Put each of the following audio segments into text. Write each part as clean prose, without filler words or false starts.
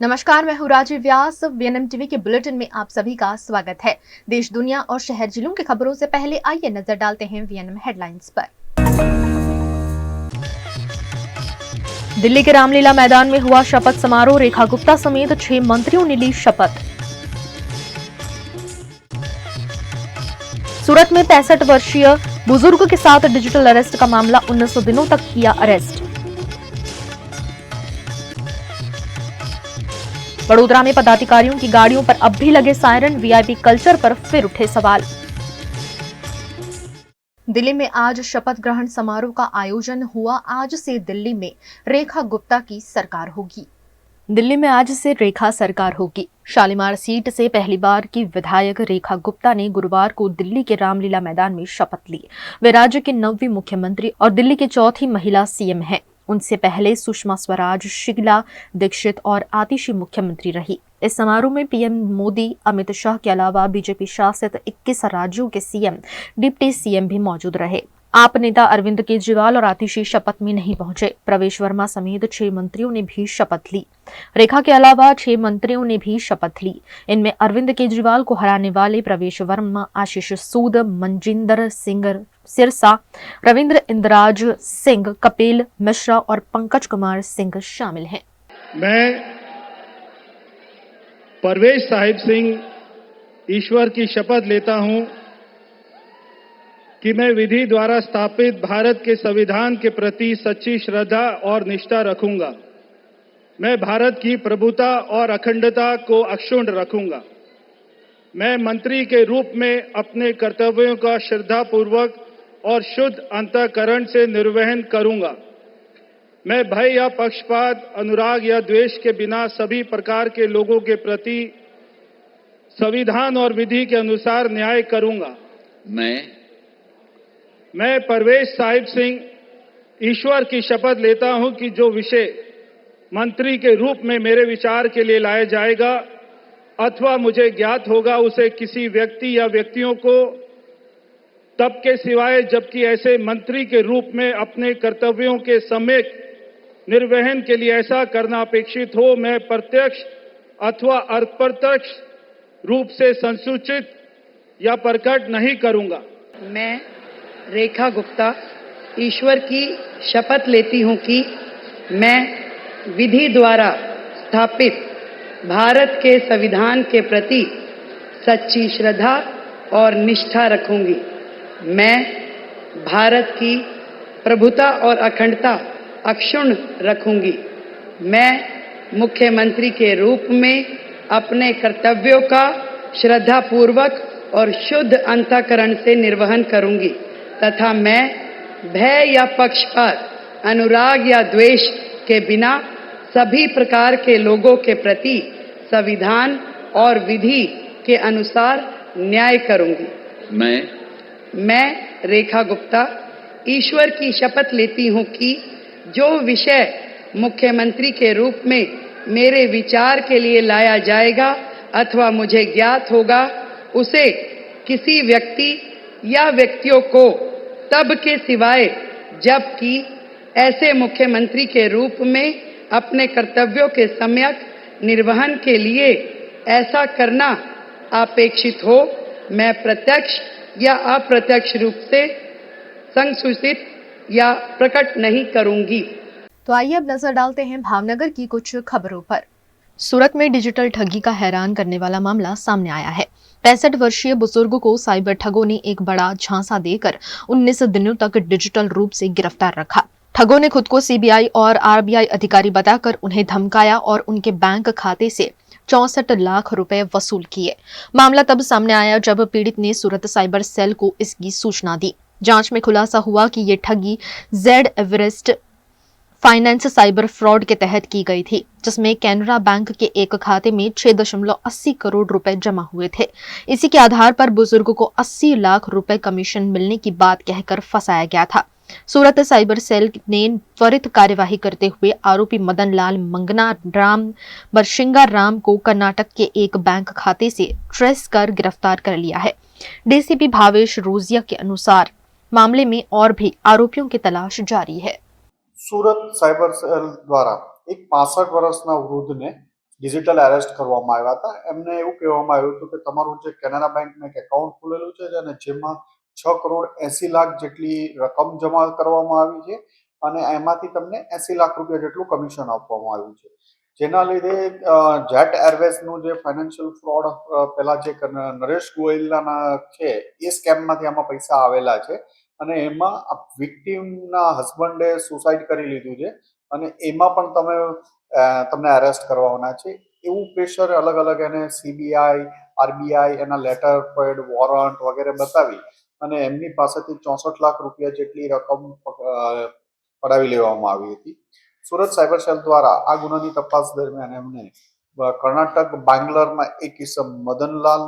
नमस्कार, मैं हूँ राजीव व्यास। वीएनएम टीवी के बुलेटिन में आप सभी का स्वागत है। देश, दुनिया और शहर जिलों की खबरों से पहले आइए नजर डालते हैं वीएनएम हेडलाइंस पर। दिल्ली के रामलीला मैदान में हुआ शपथ समारोह। रेखा गुप्ता समेत 6 मंत्रियों ने ली शपथ। सूरत में 65 वर्षीय बुजुर्ग के साथ डिजिटल अरेस्ट का मामला, 1900 दिनों तक किया अरेस्ट। वडोदरा में पदाधिकारियों की गाड़ियों पर अब भी लगे सायरन। वीआईपी कल्चर पर फिर उठे सवाल। दिल्ली में आज शपथ ग्रहण समारोह का आयोजन हुआ। आज से दिल्ली में रेखा गुप्ता की सरकार होगी। दिल्ली में आज से रेखा सरकार होगी। शालीमार सीट से पहली बार की विधायक रेखा गुप्ता ने गुरुवार को दिल्ली के रामलीला मैदान में शपथ ली। वे राज्य के 9वीं मुख्यमंत्री और दिल्ली की चौथी महिला सीएम हैं। उनसे पहले सुषमा स्वराज, शीला दीक्षित और आतिशी मुख्यमंत्री रही। इस समारोह में पीएम मोदी, अमित शाह के अलावा बीजेपी शासित 21 राज्यों के सीएम, डिप्टी सीएम भी मौजूद रहे। आप नेता अरविंद केजरीवाल और आतिशी शपथ में नहीं पहुंचे। प्रवेश वर्मा समेत 6 मंत्रियों ने भी शपथ ली। रेखा के अलावा 6 मंत्रियों ने भी शपथ ली। इनमें अरविंद केजरीवाल को हराने वाले प्रवेश वर्मा, आशीष सूद, मनजिंदर सिंह सिरसा, रविंद्र इंद्राज सिंह, कपिल मिश्रा और पंकज कुमार सिंह शामिल हैं। मैं परवेश साहिब सिंह ईश्वर की शपथ लेता हूं कि मैं विधि द्वारा स्थापित भारत के संविधान के प्रति सच्ची श्रद्धा और निष्ठा रखूंगा। मैं भारत की प्रभुता और अखंडता को अक्षुण्ण रखूंगा। मैं मंत्री के रूप में अपने कर्तव्यों का श्रद्धापूर्वक और शुद्ध अंतःकरण से निर्वहन करूंगा। मैं भय या पक्षपात, अनुराग या द्वेष के बिना सभी प्रकार के लोगों के प्रति संविधान और विधि के अनुसार न्याय करूंगा। मैं परवेश साहिब सिंह ईश्वर की शपथ लेता हूं कि जो विषय मंत्री के रूप में मेरे विचार के लिए लाया जाएगा अथवा मुझे ज्ञात होगा, उसे किसी व्यक्ति या व्यक्तियों को तब के सिवाय जबकि ऐसे मंत्री के रूप में अपने कर्तव्यों के सम्यक निर्वहन के लिए ऐसा करना अपेक्षित हो, मैं प्रत्यक्ष अथवा अप्रत्यक्ष रूप से संसूचित या प्रकट नहीं करूंगा। मैं रेखा गुप्ता ईश्वर की शपथ लेती हूं कि मैं विधि द्वारा स्थापित भारत के संविधान के प्रति सच्ची श्रद्धा और निष्ठा रखूंगी। मैं भारत की प्रभुता और अखंडता अक्षुण्ण रखूंगी। मैं मुख्यमंत्री के रूप में अपने कर्तव्यों का श्रद्धापूर्वक और शुद्ध अंतःकरण से निर्वहन करूंगी तथा मैं भय या पक्षपात, अनुराग या द्वेष के बिना सभी प्रकार के लोगों के प्रति संविधान और विधि के अनुसार न्याय करूंगी। मैं रेखा गुप्ता ईश्वर की शपथ लेती हूं कि जो विषय मुख्यमंत्री के रूप में मेरे विचार के लिए लाया जाएगा अथवा मुझे ज्ञात होगा, उसे किसी व्यक्ति या व्यक्तियों को तब के सिवाय जबकि ऐसे मुख्यमंत्री के रूप में अपने कर्तव्यों के सम्यक निर्वहन के लिए ऐसा करना अपेक्षित हो, मैं प्रत्यक्ष या अप्रत्यक्ष रूप से संसूचित या प्रकट नहीं करूंगी। तो आइए अब नजर डालते हैं भावनगर की कुछ खबरों पर। सूरत में डिजिटल ठगी का हैरान करने वाला मामला सामने आया है। 65 वर्षीय बुजुर्ग को साइबर ठगों ने एक बड़ा झांसा देकर 19 दिनों तक डिजिटल रूप से गिरफ्तार रखा। ठगों ने खुद को सीबीआई और आरबीआई अधिकारी बताकर उन्हें धमकाया और उनके बैंक खाते से 64 लाख रुपए वसूल किए। मामला तब सामने आया जब पीड़ित ने सूरत साइबर सेल को इसकी सूचना दी। जांच में खुलासा हुआ कि ये ठगी Z Everest finance cyber fraud के तहत की गई थी, जिसमें कैनरा बैंक के एक खाते में 6.80 करोड़ रुपए जमा हुए थे। इसी के आधार पर बुजुर्ग को 80 लाख रुपए कमीशन मिलने की बात कहकर फंसाया गया था। सूरत साइबर सेल ने त्वरित कार्यवाही करते हुए आरोपी मदन लाल मंगना राम बरशिंगा राम को कर्नाटक के एक बैंक खाते से ट्रेस कर गिरफ्तार कर लिया है। डीसीपी भावेश रोजिया के अनुसार मामले में और भी आरोपियों की तलाश जारी है। સુરત સાયબર સેલ દ્વારા એક 65 વર્ષના વૃદ્ધને ડિજિટલ એરેસ્ટ કરવામાં આવ્યા હતા. એમને એવું કહેવામાં આવ્યું હતું કે તમારું જે કેનરા બેંકમાં એક એકાઉન્ટ ખુલેલું છે અને જેમાં 6,80,00,000 જેટલી રકમ જમા કરવામાં આવી છે અને એમાંથી તમને 80 લાખ રૂપિયા જેટલું કમિશન આપવામાં આવ્યું છે. જેના લીધે જેટ એરવેઝનું જે ફાઇનાન્શિયલ ફ્રોડ પેલા જે નરેશ ગોયલના છે એ સ્કેમમાંથી આમાં પૈસા આવેલા છે અને એમાં વિક્ટીમના હસબન્ડે સુસાઇડ કરી લીધું છે અને એમાં પણ તમને એરેસ્ટ કરવાના છે. એવું પ્રેશર અલગ અલગ એને સીબીઆઈ, આરબીઆઈ એના લેટર પેડ, વોરંટ વગેરે બતાવી અને એમની પાસેથી 64 લાખ રૂપિયા જેટલી રકમ પડાવી લેવામાં આવી હતી. સુરત સાયબર સેલ દ્વારા આ ગુનાની તપાસ દરમિયાન એમને કર્ણાટક બાંગ્લોરમાં એક ઇસમ મદનલાલ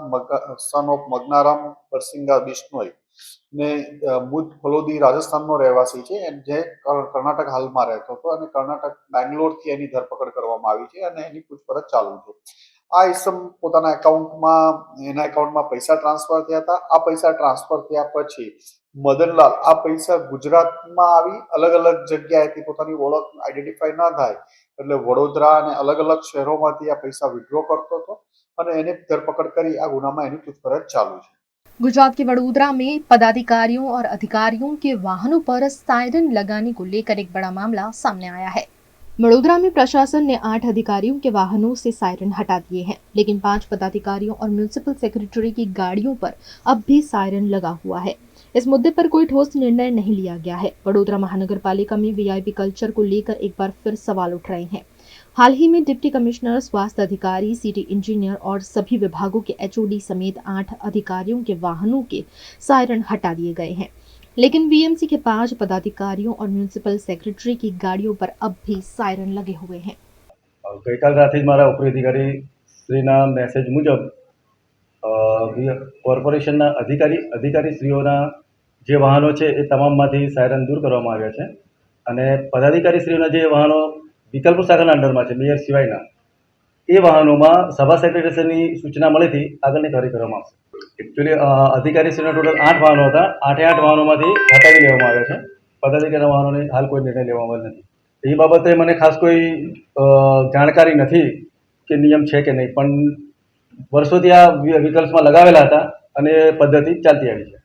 સન ઓફ મગનારામ બરસિંગા બિશ્નોઈ ને બુધ ફલોદી રાજસ્થાનનો રહેવાસી છે, જે કર્ણાટક હાલમાં રહેતો હતો અને કર્ણાટક બેંગ્લોરથી એની ધરપકડ કરવામાં આવી છે અને એની પૂછપરછ ચાલુ છે. આ ઇસમ પોતાના એકાઉન્ટમાં પૈસા ટ્રાન્સફર થયા હતા. આ પૈસા ટ્રાન્સફર થયા પછી મદનલાલ આ પૈસા ગુજરાતમાં આવી અલગ અલગ જગ્યાએથી પોતાની ઓળખ આઈડેન્ટિફાઈ ન થાય એટલે વડોદરા અને અલગ અલગ શહેરોમાંથી આ પૈસા વિડ્રો કરતો હતો અને એની ધરપકડ કરી આ गुनाમાં એની પૂછપરછ चालू है। गुजरात के वडोदरा में पदाधिकारियों और अधिकारियों के वाहनों पर सायरन लगाने को लेकर एक बड़ा मामला सामने आया है। वडोदरा में प्रशासन ने 8 अधिकारियों के वाहनों से सायरन हटा दिए हैं, लेकिन 5 पदाधिकारियों और म्युनिसिपल सेक्रेटरी की गाड़ियों पर अब भी सायरन लगा हुआ है। इस मुद्दे पर कोई ठोस निर्णय नहीं लिया गया है। वडोदरा महानगर पालिका में वीआईपी कल्चर को लेकर एक बार फिर सवाल उठ रहे हैं। हाल ही में डिप्टी कमिश्नर, स्वास्थ्य अधिकारी, सिटी इंजीनियर और सभी विभागों के एचओडी समेत 8 अधिकारियों के वाहनों के सायरन हटा दिए गए हैं, लेकिन वीएमसी के 5 पदाधिकारियों और म्युनिसिपल सेक्रेटरी की गाड़ियों पर अब भी सायरन लगे हुए हैं। ગઈકાલ રાતે જ મારા ઉપરી અધિકારી શ્રીના મેસેજ મુજબ કોર્પોરેશનના અધિકારીશ્રીઓના જે વાહનો છે એ તમામમાંથી સાયરન દૂર કરવામાં આવ્યા છે અને પદાધિકારીશ્રીઓના જે વાહનો વિકલ્પ શાખાના અંડરમાં છે, મેયર સિવાયના, એ વાહનોમાં સભા સેક્રેટરીની સૂચના મળીથી આગળની કાર્ય કરવામાં આવશે. એકચ્યુઅલી અધિકારીશ્રીના ટોટલ 8 વાહનો હતા. 8 વાહનોમાંથી હટાવી લેવામાં આવ્યા છે. પદાધિકારીના વાહનોને હાલ કોઈ નિર્ણય લેવામાં આવેલ નથી. એ બાબતે મને ખાસ કોઈ જાણકારી નથી કે નિયમ છે કે નહીં, પણ વર્ષોથી આ વિકલ્પમાં લગાવેલા હતા અને પદ્ધતિ ચાલતી આવી છે.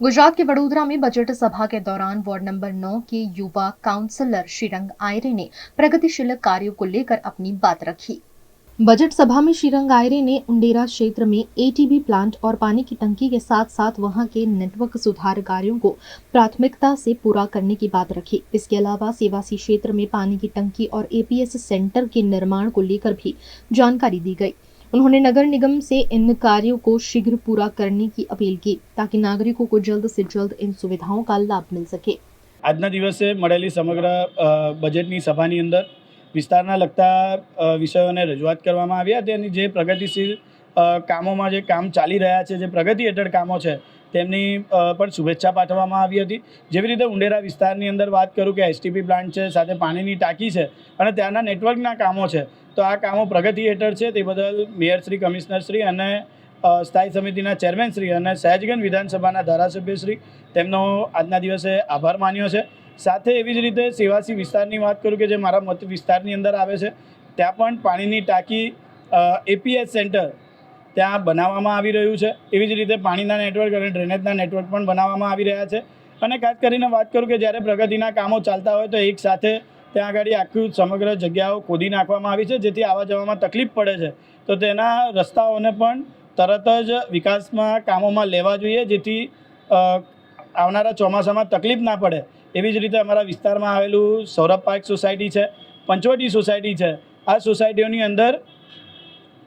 गुजरात के वडोदरा में बजट सभा के दौरान वार्ड नंबर 9 के युवा काउंसलर श्रीरंग आयरे ने प्रगतिशील कार्यों को लेकर अपनी बात रखी। बजट सभा में श्रीरंग आयरे ने उंडेरा क्षेत्र में एटीबी प्लांट और पानी की टंकी के साथ साथ वहां के नेटवर्क सुधार कार्यों को प्राथमिकता से पूरा करने की बात रखी। इसके अलावा सेवासी क्षेत्र में पानी की टंकी और एपीएस सेंटर के निर्माण को लेकर भी जानकारी दी गई। उन्होंने नगर निगम से इन कार्यों को शीघ्र पूरा करने की अपील की ताकि नागरिकों को जल्द से जल्द इन सुविधाओं का लाभ मिल सके। આજના દિવસે મળેલી સમગ્ર બજેટની સભાની અંદર વિસ્તારના લગતા વિષયોને રજૂઆત કરવામાં આવ્યા. તેની જે પ્રગતિશીલ કામોમાં જે કામ ચાલી રહ્યા છે, જે પ્રગતિ હેઠળ કામો છે, તેમની પણ શુભેચ્છા પાઠવવામાં આવી હતી. જેવી રીતે ઉંડેરા વિસ્તારની અંદર વાત કરું કે એસટીપી પ્લાન્ટ છે, સાથે પાણીની ટાંકી છે અને ત્યાંના નેટવર્કના કામો છે, તો આ કામો પ્રગતિ હેઠળ છે. તે બદલ મેયરશ્રી, કમિશનરશ્રી અને સ્થાયી સમિતિના ચેરમેનશ્રી અને સયાજગંજ વિધાનસભાના ધારાસભ્યશ્રી તેમનો આજના દિવસે આભાર માન્યો છે. સાથે એવી જ રીતે સેવાસી વિસ્તારની વાત કરું કે જે મારા મત વિસ્તારની અંદર આવે છે, ત્યાં પણ પાણીની ટાંકી, એપીએસ સેન્ટર ત્યાં બનાવવામાં આવી રહ્યું છે. એવી જ રીતે પાણીના નેટવર્ક અને ડ્રેનેજના નેટવર્ક પણ બનાવવામાં આવી રહ્યા છે. અને ખાસ કરીને વાત કરું કે જ્યારે પ્રગતિના કામો ચાલતા હોય તો એક સાથે ત્યાં આગળ આખું સમગ્ર જગ્યાઓ ખોદી નાખવામાં આવી છે, જેથી આવવા જવામાં તકલીફ પડે છે. તો તેના રસ્તાઓને પણ તરત જ વિકાસમાં કામોમાં લેવા જોઈએ, જેથી આવનારા ચોમાસામાં તકલીફ ના પડે. એવી જ રીતે અમારા વિસ્તારમાં આવેલું સૌરભ પાર્ક સોસાયટી છે, પંચવટી સોસાયટી છે. આ સોસાયટીઓની અંદર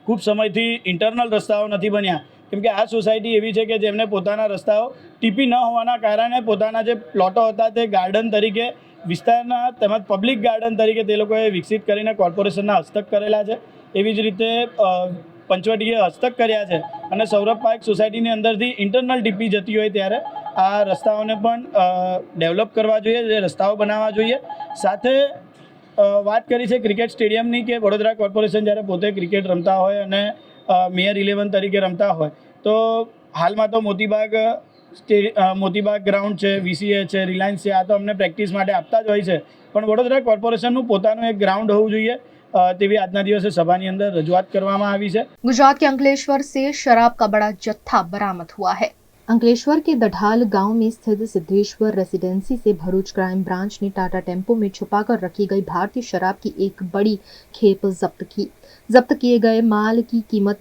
ખૂબ સમયથી ઇન્ટરનલ રસ્તાઓ નથી બન્યા, કેમકે આ સોસાયટી એવી છે કે જેમને પોતાના રસ્તાઓ ટીપી ન હોવાના કારણે પોતાના જે પ્લોટો હતા તે ગાર્ડન તરીકે, વિસ્તારના તેમજ પબ્લિક ગાર્ડન તરીકે તે લોકોએ વિકસિત કરીને કોર્પોરેશનના હસ્તક કરેલા છે. એવી જ રીતે પંચવટીએ હસ્તક કર્યા છે અને સૌરભ પાર્ક સોસાયટીની અંદરથી ઇન્ટરનલ ટીપી જતી હોય ત્યારે આ રસ્તાઓને પણ ડેવલપ કરવા જોઈએ, જે રસ્તાઓ બનાવવા જોઈએ. સાથે વાત કરી છે ક્રિકેટ સ્ટેડિયમની કે વડોદરા કોર્પોરેશન જ્યારે પોતે ક્રિકેટ રમતા હોય અને મેયર 11 તરીકે રમતા હોય તો હાલમાં તો મોતીબાગ ગ્રાઉન્ડ છે, વીસીએ છે, રિલાયન્સ છે, આ તો અમને પ્રેક્ટિસ માટે આપતા જ હોય છે. પણ વડોદરા કોર્પોરેશનનું પોતાનું એક ગ્રાઉન્ડ હોવું જોઈએ, તેવી આજના દિવસે સભાની અંદર રજૂઆત કરવામાં આવી છે। गुजरात के अंकलेश्वर से शराब का बड़ा जत्था बरामद हुआ है। अंकलेश्वर के दढ़ाल गांव में स्थित सिद्धेश्वर रेसिडेंसी से भरूच क्राइम ब्रांच ने टाटा टेम्पो में छुपाकर रखी गई भारतीय शराब की एक बड़ी खेप जब्त की। जब्त किए गए माल की कीमत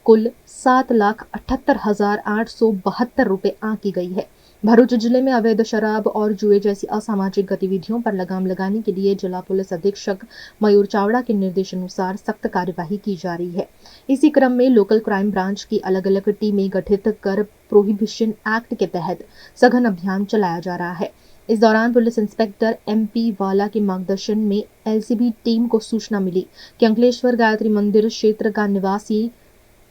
कुल 7,78,872 रुपए आंकी गई है। भरूच जिले में अवैध शराब और जुए जैसी असामाजिक गतिविधियों पर लगाम लगाने के लिए जिला पुलिस अधीक्षक मयूर चावड़ा के निर्देशानुसार सख्त कार्यवाही की जा रही है। इसी क्रम में लोकल क्राइम ब्रांच की अलग अलग टीमें गठित कर प्रोहिबिशन एक्ट के तहत सघन अभियान चलाया जा रहा है। इस दौरान पुलिस इंस्पेक्टर MP वाला के मार्गदर्शन में LCB टीम को सूचना मिली कि अंकलेश्वर गायत्री मंदिर क्षेत्र का निवासी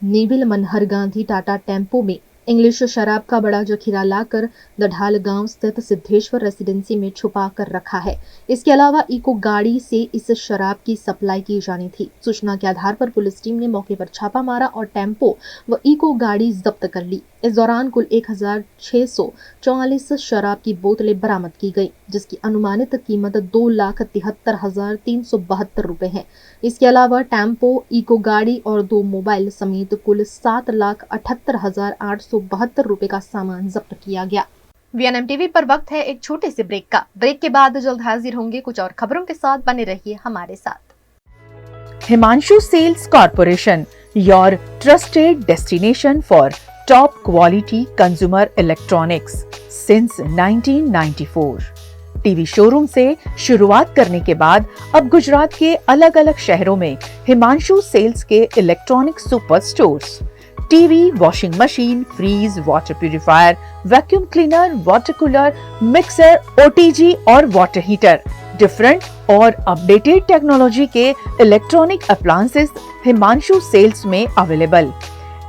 नेविल मनहर गांधी टाटा टेम्पो में इंग्लिश शराब का बड़ा जखीरा लाकर दढ़ाल गांव स्थित सिद्धेश्वर रेसिडेंसी में छुपा कर रखा है। इसके अलावा इको गाड़ी से इस शराब की सप्लाई की जानी थी। सूचना के आधार पर पुलिस टीम ने मौके पर छापा मारा और टेम्पो व इको गाड़ी जब्त कर ली। इस दौरान कुल 1,644 शराब की बोतलें बरामद की गई, जिसकी अनुमानित कीमत 2,73,372 रुपए है। इसके अलावा टेम्पो, इको गाड़ी और 2 मोबाइल समेत कुल 7,78,872 रुपए का सामान जब्त किया गया। VNM TV पर वक्त है एक छोटे से ब्रेक का। ब्रेक के बाद जल्द हाजिर होंगे कुछ और खबरों के साथ। बने रहिए हमारे साथ। Himanshu Sales Corporation, your trusted destination for top quality consumer electronics since 1994. TV showroom से शुरुआत करने के बाद अब गुजरात के अलग अलग शहरों में हिमांशु सेल्स के electronic super stores, TV, washing machine, fridge, water purifier, vacuum cleaner, water cooler, mixer, OTG और वाटर हीटर, डिफरेंट और अपडेटेड टेक्नोलॉजी के इलेक्ट्रॉनिक अप्लायंसेस हिमांशु सेल्स में अवेलेबल।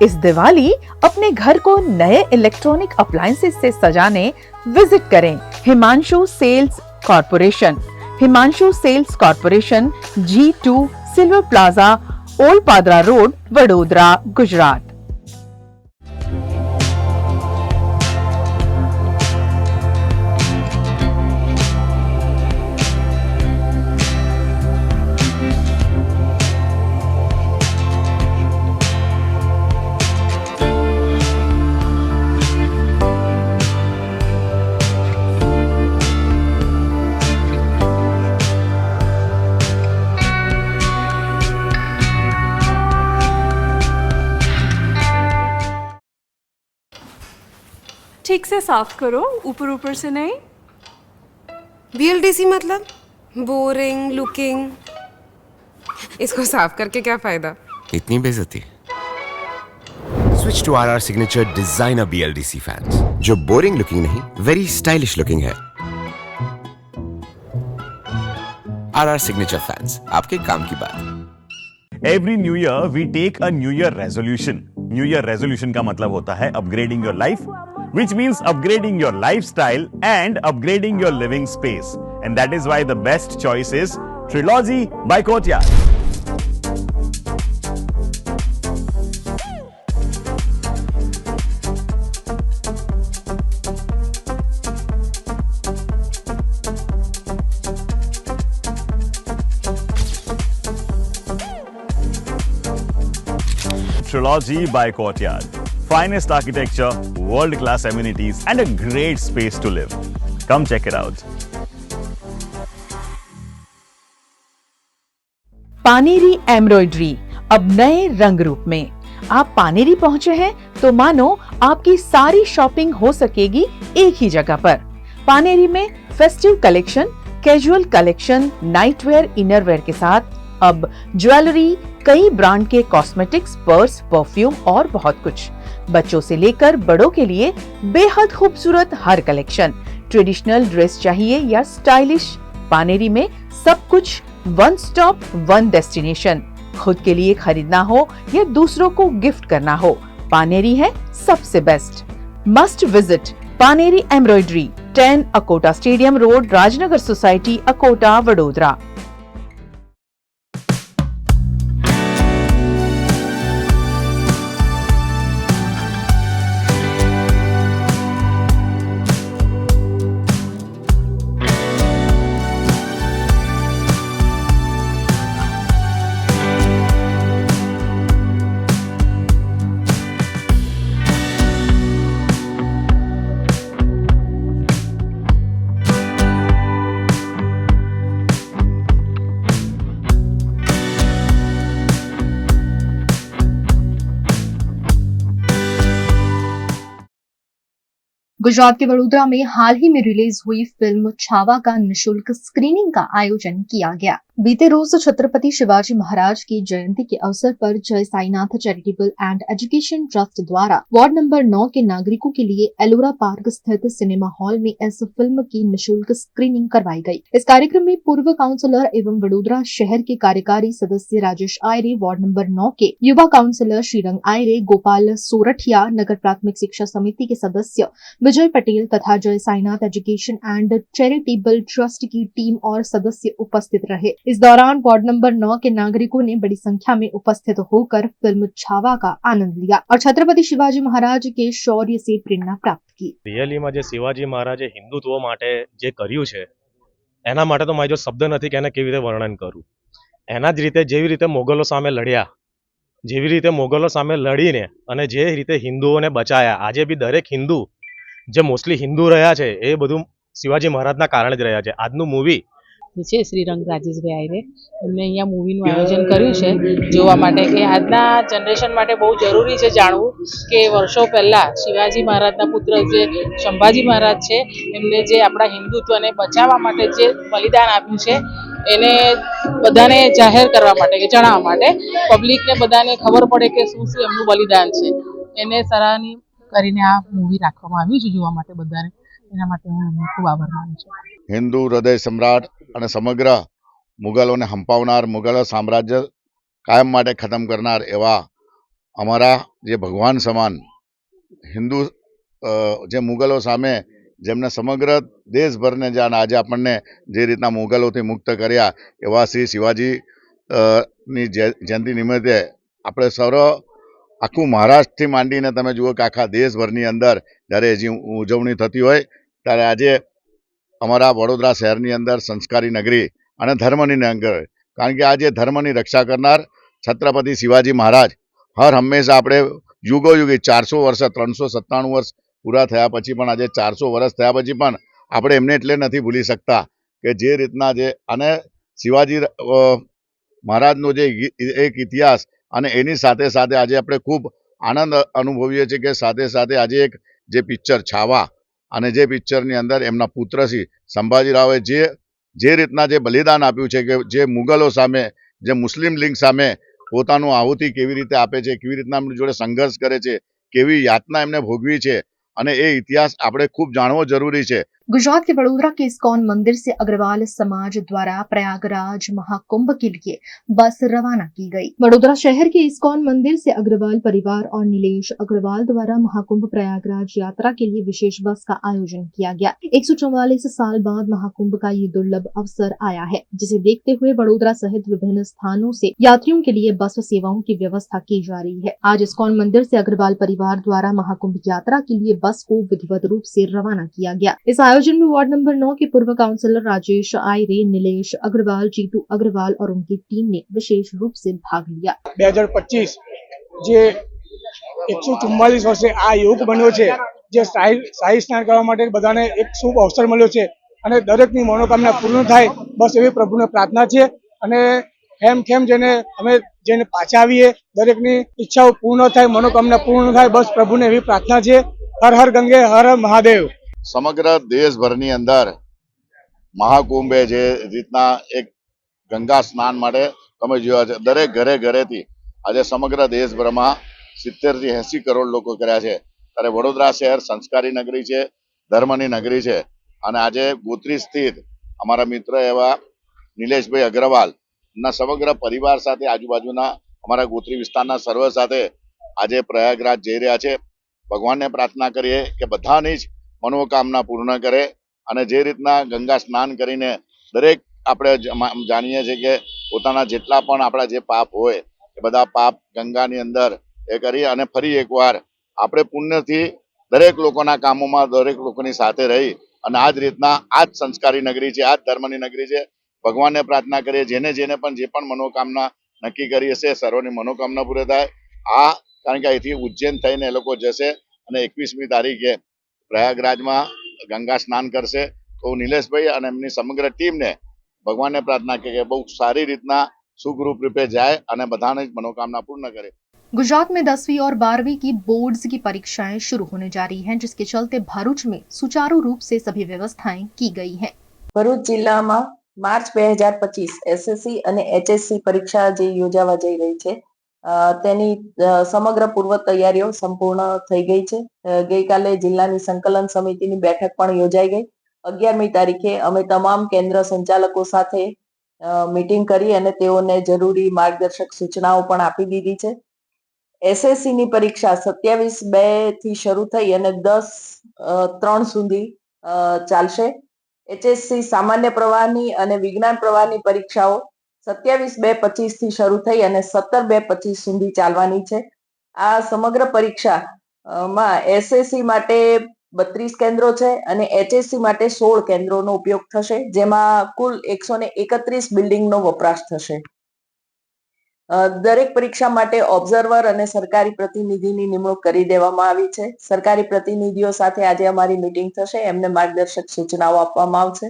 इस दिवाली अपने घर को नए इलेक्ट्रॉनिक अप्लायंसेस से सजाने विजिट करें Himanshu sales corporation. Himanshu sales corporation, G2 silver plaza, old Padra road, Vadodara, Gujarat. ठीक से साफ करो, ऊपर ऊपर से नहीं। BLDC मतलब बोरिंग लुकिंग। इसको साफ करके क्या फायदा? इतनी बेइज्जती। Switch to RR signature designer BLDC fans, जो बोरिंग लुकिंग नहीं, वेरी स्टाइलिश लुकिंग है। RR सिग्नेचर फैंस, आपके काम की बात। Every new year we take a New Year resolution. New Year resolution का मतलब होता है upgrading your life, which means upgrading your lifestyle and upgrading your living space. And that is why the best choice is Trilogy by Courtyard. Trilogy by Courtyard. Finest architecture, world-class amenities, and a great space to live. Come check it out. Paneri embroidery अब नए रंग रूप में। आप पानेरी पहुंचे हैं तो मानो आपकी सारी शॉपिंग हो सकेगी एक ही जगह पर। पानेरी में festive collection, casual collection, nightwear, innerwear के साथ अब ज्वेलरी, कई ब्रांड के कॉस्मेटिक्स, पर्स, परफ्यूम और बहुत कुछ। बच्चों से लेकर बड़ों के लिए बेहद खूबसूरत हर कलेक्शन। ट्रेडिशनल ड्रेस चाहिए या स्टाइलिश, पानेरी में सब कुछ वन स्टॉप वन डेस्टिनेशन। खुद के लिए खरीदना हो या दूसरों को गिफ्ट करना हो, पानेरी है सबसे best. Must visit Paneri embroidery, 10 Akota stadium road, Rajnagar society, Akota, Vadodara. Gujarat के वडोदरा में हाल ही में रिलीज हुई फिल्म छावा का निशुल्क स्क्रीनिंग का आयोजन किया गया। बीते रोज छत्रपति शिवाजी महाराज की जयंती के अवसर पर जय Sainath charitable and education trust द्वारा वार्ड नंबर 9 के नागरिकों के लिए एलोरा पार्क स्थित सिनेमा हॉल में इस फिल्म की निशुल्क स्क्रीनिंग करवाई गई। इस कार्यक्रम में पूर्व काउंसलर एवं वडोदरा शहर के कार्यकारी सदस्य राजेश आयरे, वार्ड नंबर 9 के युवा काउंसलर श्रीरंग आयरे, गोपाल सोरठिया, नगर प्राथमिक शिक्षा समिति के सदस्य विजय पटेल तथा जय Sainath education and charitable trust की टीम और सदस्य उपस्थित रहे। इस दौरान वार्ड नंबर 9 के नागरिकों ने बड़ी संख्या में उपस्थित होकर फिल्म छावा का आनंद लिया और छत्रपति शिवाजी महाराज के शौर्य से प्रेरणा प्राप्त की। रियलीમાં જે શિવાજી મહારાજે હિન્દુત્વ માટે જે કર્યું છે એના માટે તો મારી જો શબ્દ નથી કે એને કેવી રીતે વર્ણન કરું। એના જ રીતે જેવી રીતે મોગલો સામે લડ્યા, જેવી રીતે મોગલો સામે લડીને અને જે રીતે હિન્દુઓને બચાયા, આજે બી દરેક હિન્દુ જે મોસ્ટલી હિન્દુ રહ્યા છે એ બધું શિવાજી મહારાજના કારણે જ રહ્યા છે। આજનું મૂવી છે શ્રીરંગ રાજેશભાઈ આયરે, એમને અહીંયા મૂવીનું આયોજન કર્યું છે જોવા માટે કે આજના જનરેશન માટે બહુ જરૂરી છે જાણવું કે વર્ષો પહેલાં શિવાજી મહારાજના પુત્ર જે સંભાજી મહારાજ છે એમને જે આપણા હિન્દુત્વને બચાવવા માટે જે બલિદાન આપ્યું છે એને બધાને જાહેર કરવા માટે કે જણાવવા માટે પબ્લિકને બધાને ખબર પડે કે શું શું એમનું બલિદાન છે એને સરાહની કરીને આ મૂવી રાખવામાં આવ્યું છે જોવા માટે બધાને। એના માટે હું એમનો ખૂબ આભાર માનું છું। હિન્દુ હૃદય સમ્રાટ અને સમગ્ર મુગલોને હંપાવનાર, મુગલો સામ્રાજ્ય કાયમ માટે ખતમ કરનાર એવા અમારા જે ભગવાન સમાન હિન્દુ જે મુગલો સામે જેમને સમગ્ર દેશભરને જાણ આજે આપણને જે રીતના મુગલોથી મુક્ત કર્યા એવા શ્રી શિવાજી ની જયંતિ નિમિત્તે આપણે સર્વ આખું મહારાષ્ટ્રથી માંડીને તમે જુઓ કે આખા દેશભરની અંદર જ્યારે હજી ઉજવણી થતી હોય ત્યારે આજે અમારા વડોદરા શહેરની અંદર સંસ્કારી નગરી અને ધર્મની નગર, કારણ કે આજે ધર્મની રક્ષા કરનાર છત્રપતિ શિવાજી મહારાજ હર હંમેશા આપણે યુગો યુગી 400 વર્ષ 397 વર્ષ પૂરા થયા પછી પણ આજે 400 વર્ષ થયા પછી પણ આપણે એમને એટલે નથી ભૂલી શકતા કે જે રીતના જે અને શિવાજી મહારાજનો જે એક ઇતિહાસ અને એની સાથે સાથે આજે આપણે ખૂબ આનંદ અનુભવીએ છીએ કે સાથે સાથે આજે એક જે પિક્ચર છાવા અને જે પિક્ચરની અંદર એમના પુત્ર શ્રી સંભાજીરાવે જે રીતના જે બલિદાન આપ્યું છે કે જે મુગલો સામે, જે મુસ્લિમ લીગ સામે પોતાનું આહુતિ કેવી રીતે આપે છે, કેવી રીતના એમની જોડે સંઘર્ષ કરે છે, કેવી યાતના એમને ભોગવી છે અને એ ઇતિહાસ આપણે ખૂબ જાણવો જરૂરી છે। गुजरात के वडोदरा के इस्कॉन मंदिर से अग्रवाल समाज द्वारा प्रयागराज महाकुंभ के लिए बस रवाना की गई। वडोदरा शहर के इस्कॉन मंदिर से अग्रवाल परिवार और नीलेश अग्रवाल द्वारा महाकुंभ प्रयागराज यात्रा के लिए विशेष बस का आयोजन किया गया। 144 साल बाद महाकुंभ का ये दुर्लभ अवसर आया है, जिसे देखते हुए वडोदरा सहित विभिन्न स्थानों से यात्रियों के लिए बस सेवाओं की व्यवस्था की जा रही है। आज इस्कॉन मंदिर से अग्रवाल परिवार द्वारा महाकुंभ यात्रा के लिए बस को विधिवत रूप से रवाना किया गया। इस आयोजन में वार्ड नंबर 9 के पूर्व काउंसलर राजेश आयरे, नीलेश अग्रवाल, जीतू अग्रवाल और उनकी टीम ने विशेष रूप से भाग लिया। 2025 જે 144 વર્ષે આ યુગ બન્યો છે, જે શાહી સ્નાન કરવા માટે બધાને એક શુભ અવસર મળ્યો છે અને દરેકની મનોકામના પૂર્ણ થાય બસ એવી પ્રભુને પ્રાર્થના છે અને ખેમ જેને પાછા આવીએ દરેકની ઈચ્છાઓ પૂર્ણ થાય, મનોકામના પૂર્ણ થાય, બસ પ્રભુને એવી પ્રાર્થના છે। હર હર ગંગે હર હર મહાદેવ। સમગ્ર દેશભરની અંદર મહાકુંભે જે રીતના એક ગંગા સ્નાન માટે તમે જોયા છે, દરેક ઘરેથી આજે સમગ્ર દેશભરમાં 70 થી 80 કરોડ લોકો કર્યા છે। ત્યારે વડોદરા શહેર સંસ્કારી નગરી છે, ધર્મની નગરી છે અને આજે ગોત્રી સ્થિત અમારા મિત્ર એવા નિલેશભાઈ અગ્રવાલ ના સમગ્ર પરિવાર સાથે આજુબાજુના અમારા ગોત્રી વિસ્તારના સર્વ સાથે આજે પ્રયાગરાજ જઈ રહ્યા છે। ભગવાનને પ્રાર્થના કરીએ કે બધાની જ મનોકામના પૂર્ણ કરે અને જે રીતના ગંગા સ્નાન કરીને દરેક આપણે જાણીએ છીએ કે પોતાના જેટલા પણ આપણા જે પાપ હોય એ બધા પાપ ગંગાની અંદર એ કરી અને ફરી એકવાર આપણે પુણ્યથી દરેક લોકોના કામોમાં દરેક લોકોની સાથે રહી અને આ જ રીતના આ જ સંસ્કારી નગરી છે, આ જ ધર્મની નગરી છે। ભગવાનને પ્રાર્થના કરીએ જેને પણ જે પણ મનોકામના નક્કી કરી હશે સર્વની મનોકામના પૂરી થાય। આ કારણ કે અહીંથી ઉજ્જૈન થઈને એ લોકો જશે અને 21મી તારીખે પ્રયાગરાજમાં ગંગા સ્નાન કરશે। તો નિલેશભાઈ અને એમની સમગ્ર ટીમને ભગવાનને પ્રાર્થના કે બહુ સારી રીતના સુખરૂપ રૂપે જાય અને બધાની જ મનોકામના પૂર્ણ કરે। गुजरात में 10वीं और 12वीं की बोर्ड्स की परीक्षाएं शुरू होने जा रही हैं, जिसके चलते भरूच में सुचारू रूप से सभी व्यवस्थाएं की गई हैं। ભરૂચ જિલ્લામાં માર્ચ 2025 એસએસસી અને એચએસસી પરીક્ષા જે યોજાવા જઈ રહી છે તેની સમગ્ર પૂર્વ તૈયારીઓ સંપૂર્ણ થઈ ગઈ છે. ગઈકાલે જિલ્લાની સંકલન સમિતિની બેઠક પણ યોજાઈ ગઈ. 11મી તારીખે અમે તમામ કેન્દ્ર સંચાલકો સાથે મીટિંગ કરી અને તેઓને જરૂરી માર્ગદર્શક સૂચનાઓ પણ આપી દીધી છે. એસએસસી ની પરીક્ષા 27/2 થી શરૂ થઈ અને 10/3 સુધી ચાલશે. એચએસસી સામાન્ય પ્રવાહની અને વિજ્ઞાન પ્રવાહની પરીક્ષાઓ 27/2/25 થી શરૂ થઈ અને 17/2/25 સુધી ચાલવાની છે. આ સમગ્ર પરીક્ષામાં એસએસસી માટે 32 કેન્દ્રો છે અને એચએસસી માટે 16 કેન્દ્રોનો ઉપયોગ થશે, જેમાં કુલ 131 બિલ્ડિંગનો વપરાશ થશે. દરેક પરીક્ષા માટે ઓબ્ઝર્વર અને સરકારી પ્રતિનિધિની નિમણૂક કરી દેવામાં આવી છે. સરકારી પ્રતિનિધિઓ સાથે આજે અમારી મીટિંગ થશે, એમને માર્ગદર્શક સૂચનાઓ આપવામાં આવશે.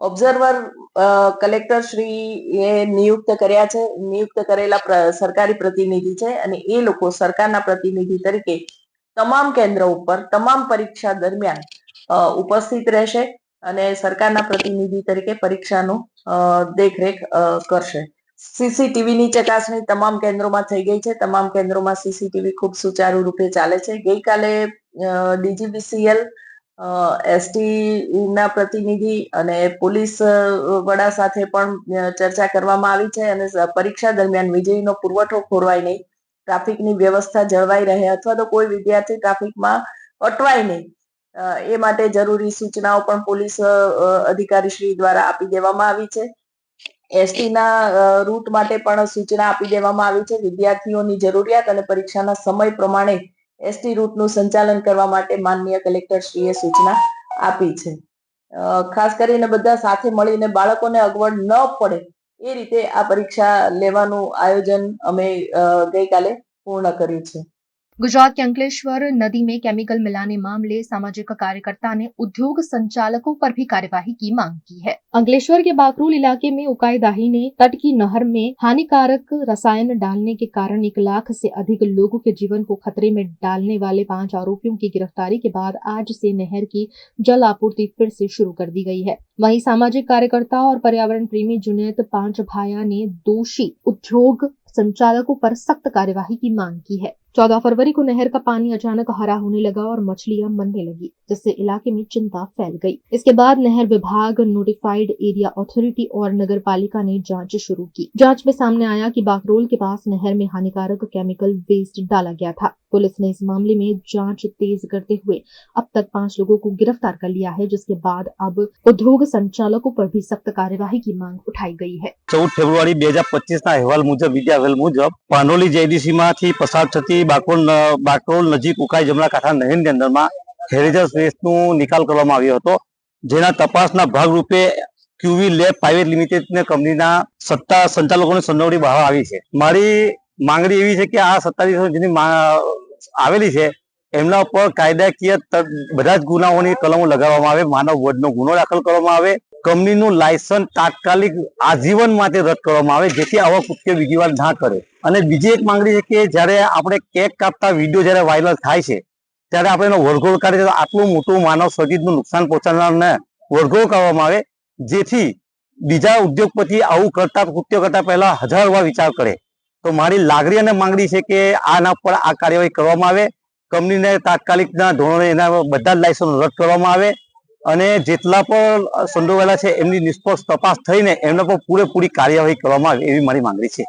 ઓબ્ઝર્વર કલેક્ટર શ્રીએ નિયુક્ત કર્યા છે. નિયુક્ત કરેલા સરકારી પ્રતિનિધિ છે અને એ લોકો સરકારના પ્રતિનિધિ તરીકે તમામ કેન્દ્રો ઉપર તમામ પરીક્ષા દરમિયાન ઉપસ્થિત રહેશે અને સરકારના પ્રતિનિધિ તરીકે પરીક્ષાનું દેખરેખ કરશે. સીસીટીવીની ચકાસણી તમામ કેન્દ્રોમાં થઈ ગઈ છે. તમામ કેન્દ્રોમાં સીસીટીવી ખૂબ સુચારુ રૂપે ચાલે છે. ગઈકાલે ડીજીવીસીએલ, એસટીના પ્રતિનિધિ અને પોલીસ વડા સાથે પણ ચર્ચા કરવામાં આવી છે અને પરીક્ષા દરમિયાન વીજળીનો પુરવઠો ખોરવાય નહીં, ટ્રાફિકની વ્યવસ્થા જળવાઈ રહે અથવા તો કોઈ વિદ્યાર્થી ટ્રાફિકમાં અટવાય નહીં એ માટે જરૂરી સૂચનાઓ પણ પોલીસ અધિકારીશ્રી દ્વારા આપી દેવામાં આવી છે. એસટીના રૂટ માટે પણ સૂચના આપી દેવામાં આવી છે. વિદ્યાર્થીઓની જરૂરિયાત અને પરીક્ષાના સમય પ્રમાણે એસટી રૂટનું સંચાલન કરવા માટે માનનીય કલેક્ટરશ્રીએ સૂચના આપી છે. ખાસ કરીને બધા સાથે મળીને બાળકોને અગવડ ન પડે એ રીતે આ પરીક્ષા લેવાનું આયોજન અમે ગઈકાલે પૂર્ણ કર્યું છે. गुजरात के अंकलेश्वर नदी में केमिकल मिलाने मामले सामाजिक कार्यकर्ता ने उद्योग संचालकों पर भी कार्यवाही की मांग की है। अंकलेश्वर के बाकरोल इलाके में उकाईदाही ने तट की नहर में हानिकारक रसायन डालने के कारण 1 लाख से अधिक लोगों के जीवन को खतरे में डालने वाले 5 आरोपियों की गिरफ्तारी के बाद आज से नहर की जल आपूर्ति फिर से शुरू कर दी गई है। वहीं सामाजिक कार्यकर्ता और पर्यावरण प्रेमी जुनैद पांचभाया ने दोषी उद्योग संचालकों पर सख्त कार्यवाही की मांग की है। 14 फरवरी को नहर का पानी अचानक हरा होने लगा और मछलियां मरने लगी, जिससे इलाके में चिंता फैल गई। इसके बाद नहर विभाग, नोटिफाइड एरिया अथॉरिटी और नगर पालिका ने जांच शुरू की। जांच में सामने आया कि बाकरोल के पास नहर में हानिकारक केमिकल वेस्ट डाला गया था। पुलिस ने इस मामले में जांच तेज करते हुए अब तक 5 लोगों को गिरफ्तार कर लिया है, जिसके बाद अब उद्योग संचालकों पर भी सख्त कार्यवाही की मांग उठाई गई है। 14 ફેબ્રુઆરી 2025 ના અહેવાલ મુજબ પાનોલી જેડીસી માંથી પસાર થતી બાકરોલ નજીક ઉકાઈ જમણા કાંઠા નહેરની અંદરમાં હેરિટેજ વેસ્ટનો નિકાલ કરવામાં આવ્યો હતો, જેના તપાસના ભાગરૂપે ક્યુવી લેબ પ્રાઇવેટ લિમિટેડ કંપનીના સત્તા સંચાલકોની સંડોવણી બહાર આવી છે. મારી માંગણી એવી છે કે આ સત્તાધીશો જેની આવેલી છે એમના ઉપર કાયદાકીય બધા જ ગુનાઓની કલમો લગાવવામાં આવે, માનવ વધનો ગુનો દાખલ કરવામાં આવે, કંપનીનું લાયસન્સ તાત્કાલિક આજીવન માટે રદ કરવામાં આવે, જેથી આવા કૃત્ય બીજી વાર ના કરે. અને બીજી એક માંગણી છે કે જ્યારે આપણે કેક કાપતા વિડીયો જ્યારે વાયરલ થાય છે ત્યારે આપણે એનો વરઘોડ કાઢીએ તો આટલું મોટું માનવ સર્જિતનું નુકસાન પહોંચાડનારને વરઘોડ કરવામાં આવે, જેથી બીજા ઉદ્યોગપતિ આવું કરતા કૃત્ય કરતા પહેલા 1000 વાર વિચાર કરે. તો મારી લાગણી અને માંગણી છે કે આના પર આ કાર્યવાહી કરવામાં આવે, કંપનીને તાત્કાલિકના ધોરણે એના બધા જ લાયસન્સ રદ કરવામાં આવે અને જેટલા પણ સંડોવાયેલા છે એમની નિષ્પક્ષ તપાસ થઈને એમના પર પૂરેપૂરી કાર્યવાહી કરવામાં આવે એવી મારી માંગણી છે.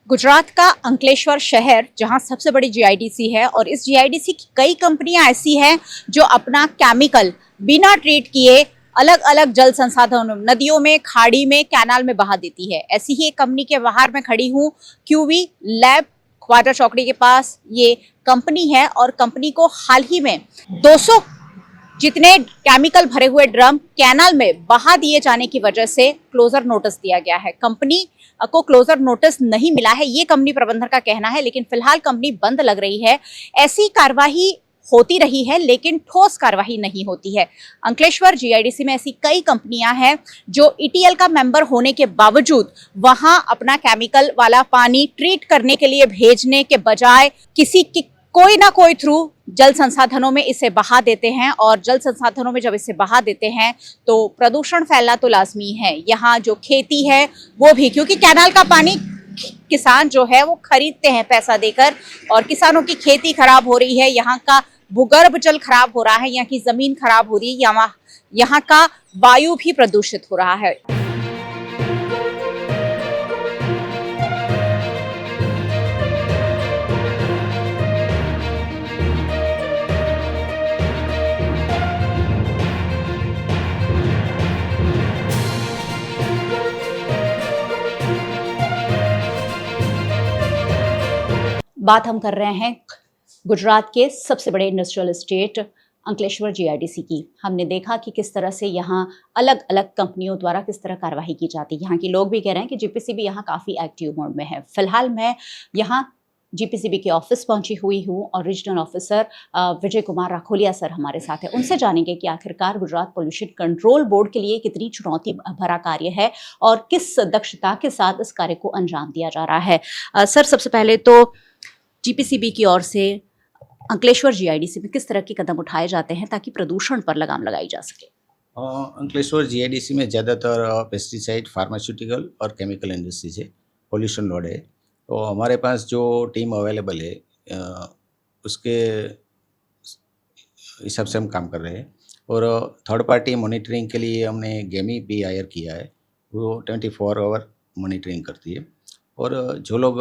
गुजरात का अंकलेश्वर शहर जहां सबसे बड़ी जीआईडीसी है और इस जीआईडीसी की कई कंपनियां ऐसी हैं जो अपना केमिकल बिना ट्रीट किए अलग अलग जल संसाधनों, नदियों में, खाड़ी में, कैनाल में बहा देती है। ऐसी ही एक कंपनी के बाहर मैं खड़ी हूँ। क्यूवी लैब क्वार्टर चौकड़ी के पास ये कंपनी है और कंपनी को हाल ही में 200 जितने केमिकल भरे हुए ड्रम कैनाल में बहा दिए जाने की वजह से क्लोजर नोटिस दिया गया है। कंपनी को क्लोजर नोटिस नहीं मिला है, ये कंपनी प्रबंधन का कहना है, लेकिन फिलहाल कंपनी बंद लग रही है। ऐसी कार्यवाही होती रही है, लेकिन ठोस कार्रवाई नहीं होती है। अंकलेश्वर जीआईडीसी में ऐसी कई कंपनियां हैं जो ईटीएल का मेंबर होने के बावजूद वहां अपना केमिकल वाला पानी ट्रीट करने के लिए भेजने के बजाय किसी की कोई ना कोई थ्रू जल संसाधनों में इसे बहा देते हैं, और जल संसाधनों में जब इसे बहा देते हैं तो प्रदूषण फैलना तो लाजमी है। यहाँ जो खेती है वो भी, क्योंकि कैनाल का पानी किसान जो है वो खरीदते हैं पैसा देकर, और किसानों की खेती खराब हो रही है, यहाँ का भूगर्भ जल खराब हो रहा है, यहाँ की जमीन खराब हो रही है, यहाँ का वायु भी प्रदूषित हो रहा है। बात हम कर रहे हैं गुजरात के सबसे बड़े इंडस्ट्रियल एस्टेट अंकलेश्वर जीआईडीसी की। हमने देखा कि किस तरह से यहाँ अलग अलग कंपनियों द्वारा किस तरह कार्रवाई की जाती है। यहाँ के लोग भी कह रहे हैं कि जीपीसीबी यहाँ काफ़ी एक्टिव मोड में है। फिलहाल मैं यहाँ जीपीसीबी के ऑफिस पहुंची हुई हूँ और regional officer Vijay Kumar राखोलिया sir हमारे साथ है। उनसे जानेंगे कि आखिरकार गुजरात पोल्यूशन कंट्रोल बोर्ड के लिए कितनी चुनौती भरा कार्य है और किस दक्षता के साथ इस कार्य को अंजाम दिया जा रहा है। सर, सबसे पहले तो जीपीसीबी की ओर से अंकलेश्वर जीआईडीसी में किस तरह के कदम उठाए जाते हैं ताकि प्रदूषण पर लगाम लगाई जा सके? अंकलेश्वर जीआईडीसी में ज़्यादातर पेस्टिसाइड, फार्मास्यूटिकल और केमिकल इंडस्ट्री से पोल्यूशन लोड है। तो हमारे पास जो टीम अवेलेबल है उसके हिसाब से हम काम कर रहे हैं। और थर्ड पार्टी मॉनिटरिंग के लिए हमने गेमी भी हायर किया है, वो 24 आवर मॉनिटरिंग करती है। और जो लोग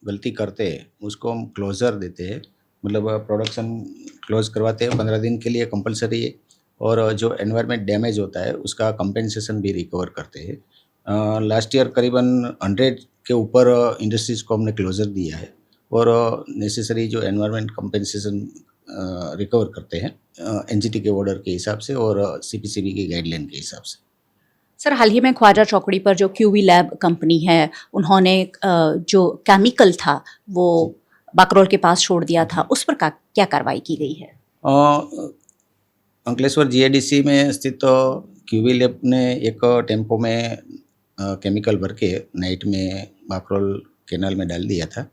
गलती करते हैं उसको हम क्लोजर देते हैं, मतलब प्रोडक्शन क्लोज करवाते हैं 15 दिन के लिए कंपलसरी है। और जो एनवायरनमेंट डैमेज होता है उसका कंपेंसेशन भी रिकवर करते हैं। लास्ट ईयर करीबन 100 के ऊपर इंडस्ट्रीज़ को हमने क्लोजर दिया है और नेसेसरी जो एनवायरनमेंट कंपेंसेशन रिकवर करते हैं एनजीटी के ऑर्डर के हिसाब से और सीपीसीबी की गाइडलाइन के हिसाब से। सर, हाल ही में ख्वाजा चौकड़ी पर जो क्यूवी लैब कंपनी है, उन्होंने जो केमिकल था वो बाकरोल के पास छोड़ दिया था, उस पर क्या कार्रवाई की गई है? अंकलेश्वर जीआईडीसी में स्थित क्यूवी लैब ने एक टेम्पो में केमिकल भर के नाइट में बाकरोल कैनाल में डाल दिया था।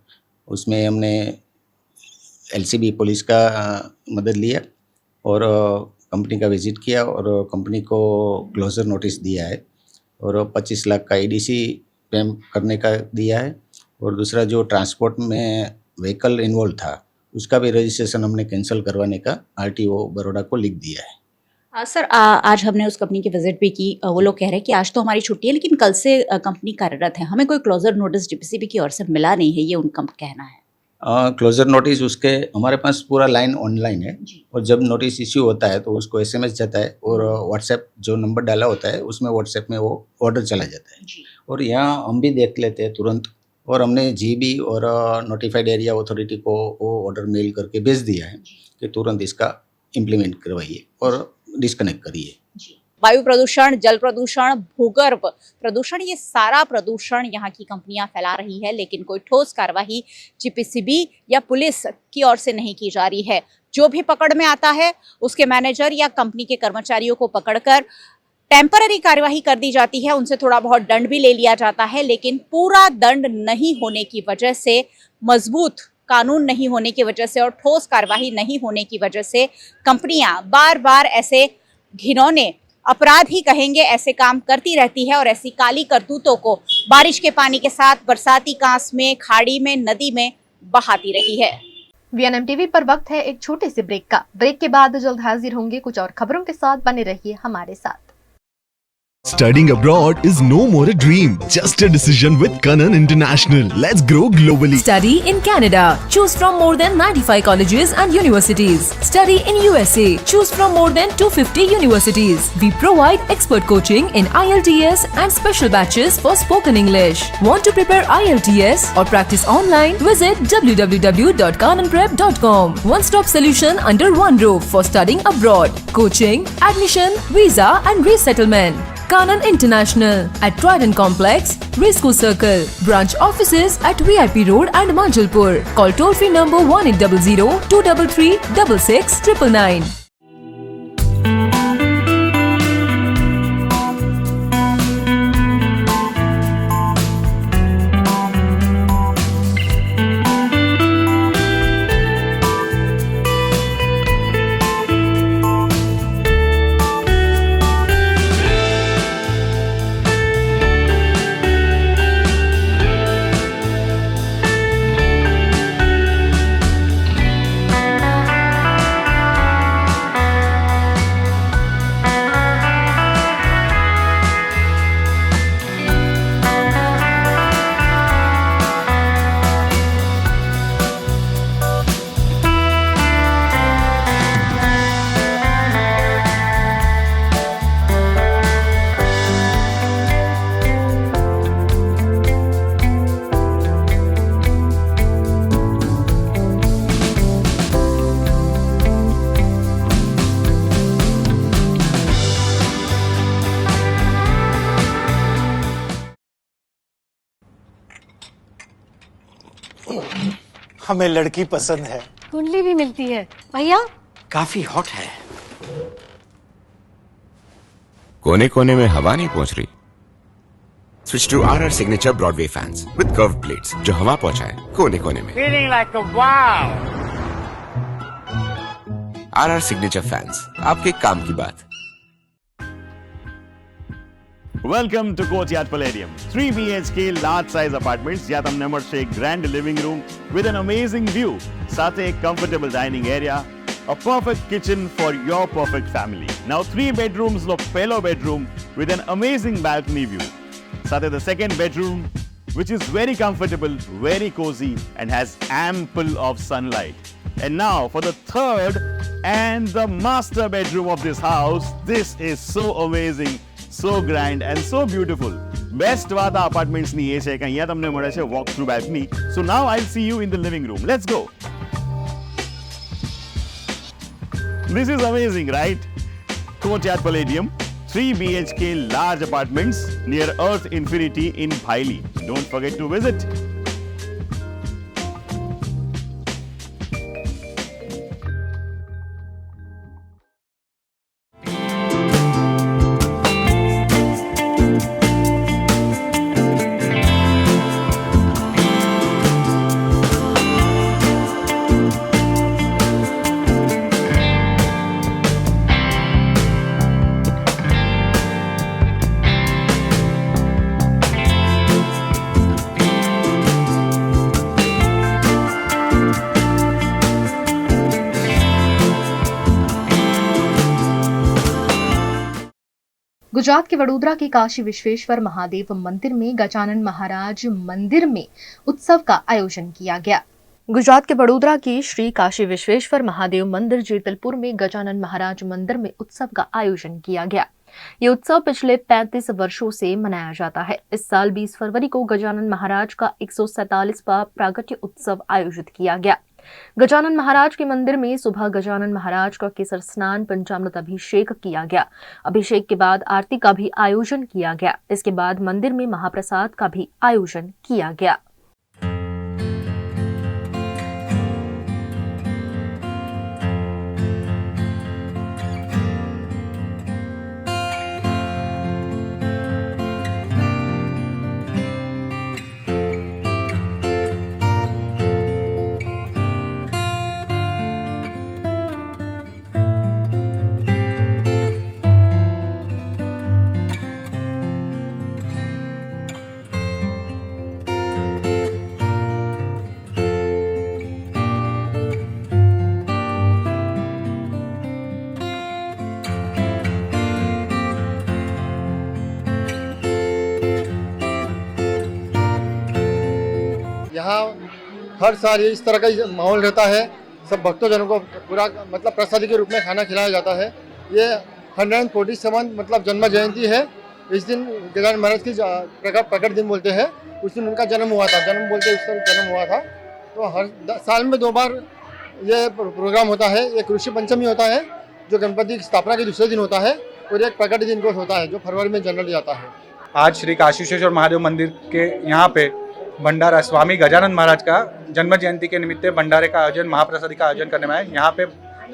उसमें हमने एलसीबी पुलिस का मदद लिया और कंपनी का विजिट किया और कंपनी को क्लोजर नोटिस दिया है और 25 लाख का ईडीसी पे करने का दिया है। और दूसरा जो ट्रांसपोर्ट में व्हीकल इन्वॉल्व था उसका भी रजिस्ट्रेशन हमने कैंसिल करवाने का आरटीओ बड़ौदा को लिख दिया है। सर, आज हमने उस कंपनी की विजिट भी की। वो लोग कह रहे हैं कि आज तो हमारी छुट्टी है लेकिन कल से कंपनी कार्यरत है, हमें कोई क्लोजर नोटिस जीपीसीबी की ओर से मिला नहीं है, ये उनका कहना है। क्लोजर नोटिस उसके हमारे पास पूरा लाइन ऑनलाइन है और जब नोटिस इश्यू होता है तो उसको एसएमएस जाता है और व्हाट्सएप जो नंबर डाला होता है उसमें व्हाट्सएप में वो ऑर्डर चला जाता है और यहाँ हम भी देख लेते हैं तुरंत। और हमने जीबी और नोटिफाइड एरिया अथॉरिटी को वो ऑर्डर मेल करके भेज दिया है कि तुरंत इसका इम्प्लीमेंट करवाइए और डिस्कनेक्ट करिए। वायु प्रदूषण, जल प्रदूषण, भूगर्भ प्रदूषण, ये सारा प्रदूषण यहाँ की कंपनियां फैला रही है, लेकिन कोई ठोस कार्रवाई जीपीसीबी या पुलिस की ओर से नहीं की जा रही है। जो भी पकड़ में आता है उसके मैनेजर या कंपनी के कर्मचारियों को पकड़कर टेम्पररी कार्यवाही कर दी जाती है, उनसे थोड़ा बहुत दंड भी ले लिया जाता है, लेकिन पूरा दंड नहीं होने की वजह से, मजबूत कानून नहीं होने की वजह से और ठोस कार्यवाही नहीं होने की वजह से कंपनियां बार बार ऐसे घिनौने, अपराध ही कहेंगे, ऐसे काम करती रहती है और ऐसी काली करतूतों को बारिश के पानी के साथ बरसाती कांस में, खाड़ी में, नदी में बहाती रही है। वीएनएम टीवी पर वक्त है एक छोटे से ब्रेक का। ब्रेक के बाद जल्द हाजिर होंगे कुछ और खबरों के साथ, बने रहिए हमारे साथ। Studying abroad is no more a dream, just a decision with Kanan International. Let's grow globally. Study in Canada. Choose from more than 95 colleges and universities. Study in USA. Choose from more than 250 universities. We provide expert coaching in IELTS and special batches for spoken English. Want to prepare IELTS or practice online? Visit www.kananprep.com. One-stop solution under one roof for studying abroad. Coaching, admission, visa and resettlement. Kanan International at Trident Complex, Risco Circle. Branch offices at VIP Road and Manjalpur. Call toll free number 1800 233 6699. हमें लड़की पसंद है। कुंडली भी मिलती है भैया। काफी हॉट है। कोने कोने में हवा नहीं पहुंच रही। Switch to RR signature Broadway fans with curve plates जो हवा पहुंचाए कोने कोने में। Feeling like a wow. RR signature fans, आपके काम की बात। Welcome to Courtyard Palladium. 3 BHK large size apartments જ્યાં તમને મળશે એક grand living room with an amazing view, સાથે એક comfortable dining area, a perfect kitchen for your perfect family. Now 3 bedrooms નો પહેલો bedroom with an amazing balcony view. સાથે the second bedroom which is very comfortable, very cozy and has ample of sunlight. And now for the third and the master bedroom of this house. This is so amazing. So grand and so beautiful. Best વાત આ apartments ની એ છે કે અહીંયા તમને મળે છે walk through balcony. So now I'll see you in the living room. Let's go. This is amazing, right? Courtyard Palladium, 3 BHK large apartments near Earth Infinity in Bhaili. Don't forget to visit. Gujarat के वडोदरा के काशी विश्वेश्वर महादेव मंदिर में गजानन महाराज मंदिर में उत्सव का आयोजन किया गया। गुजरात के वडोदरा के श्री काशी विश्वेश्वर महादेव मंदिर जेतलपुर में गजानन महाराज मंदिर में उत्सव का आयोजन किया गया। ये उत्सव पिछले 35 वर्षों से मनाया जाता है। इस साल 20 फरवरी को गजानन महाराज का 147वां प्रागट्य उत्सव आयोजित किया गया। गजानन महाराज के मंदिर में सुबह गजानन महाराज का केसर स्नान, पंचामृत अभिषेक किया गया। अभिषेक के बाद आरती का भी आयोजन किया गया। इसके बाद मंदिर में महाप्रसाद का भी आयोजन किया गया। यहाँ हर साल ये इस तरह का माहौल रहता है। सब भक्तजनों को पूरा मतलब प्रसादी के रूप में खाना खिलाया जाता है। ये 147 मतलब जन्म जयंती है। इस दिन गजानन महाराज की प्रकट दिन बोलते हैं। उस दिन उनका जन्म हुआ था, जन्म बोलते उस दिन जन्म हुआ था। तो हर साल में 2 बार ये प्रोग्राम होता है। एक ऋषि पंचमी होता है जो गणपति की स्थापना के दूसरे दिन होता है, और एक प्रकट दिन दिवस होता है जो फरवरी में जनरली आता है। आज श्री काशीविश्वेश्वर महादेव मंदिर के यहाँ पे भंडारा स्वामी गजानंद महाराज का जन्म जयंती के निमित्त भंडारे का आयोजन, महाप्रसादी का आयोजन करने में आए। यहाँ पे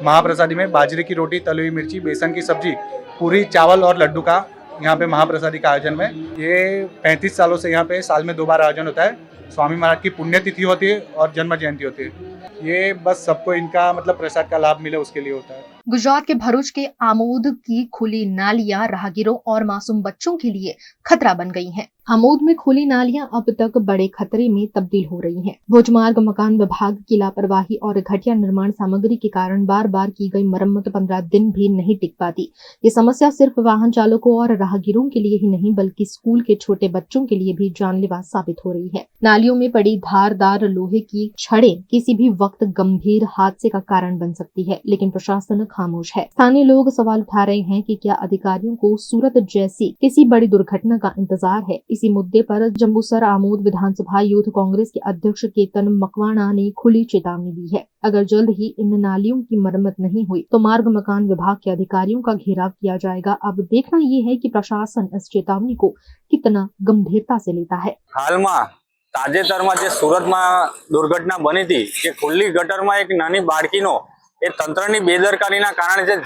महाप्रसादी में बाजरे की रोटी, तली हुई मिर्ची, बेसन की सब्जी, पूरी, चावल और लड्डू का यहाँ पे महाप्रसादी का आयोजन में। ये 35 सालों से यहाँ पे साल में 2 बार आयोजन होता है। स्वामी महाराज की पुण्यतिथि होती है और जन्म जयंती होती है। ये बस सबको इनका मतलब प्रसाद का लाभ मिले उसके लिए होता है। गुजरात के भरूच के आमोद की खुली नालियां राहगीरों और मासूम बच्चों के लिए खतरा बन गई हैं। आमोद में खुली नालियां अब तक बड़े खतरे में तब्दील हो रही हैं। भोजमार्ग मकान विभाग की लापरवाही और घटिया निर्माण सामग्री के कारण बार बार की गई मरम्मत 15 दिन भी नहीं टिक पाती। ये समस्या सिर्फ वाहन चालकों और राहगीरों के लिए ही नहीं बल्कि स्कूल के छोटे बच्चों के लिए भी जानलेवा साबित हो रही है। नालियों में पड़ी धारदार लोहे की छड़ें किसी भी वक्त गंभीर हादसे का कारण बन सकती है, लेकिन प्रशासन खामोश है। स्थानीय लोग सवाल उठा रहे हैं कि क्या अधिकारियों को सूरत जैसी किसी बड़ी दुर्घटना का इंतजार है। इसी मुद्दे पर जम्बूसर आमोद विधानसभा यूथ कांग्रेस के अध्यक्ष केतन मकवाणा ने खुली चेतावनी दी है। अगर जल्द ही इन नालियों की मरम्मत नहीं हुई तो मार्ग मकान विभाग के अधिकारियों का घेराव किया जाएगा। अब देखना ये है कि प्रशासन इस चेतावनी को कितना गंभीरता से लेता है। हाल में ताजेतરમાં જે સુરતમાં દુર્ઘટના બની હતી કે ખુલ્લી ગટરમાં એક નાની બાળકીનો એ તંત્રની બેદરકારીના કારણે જે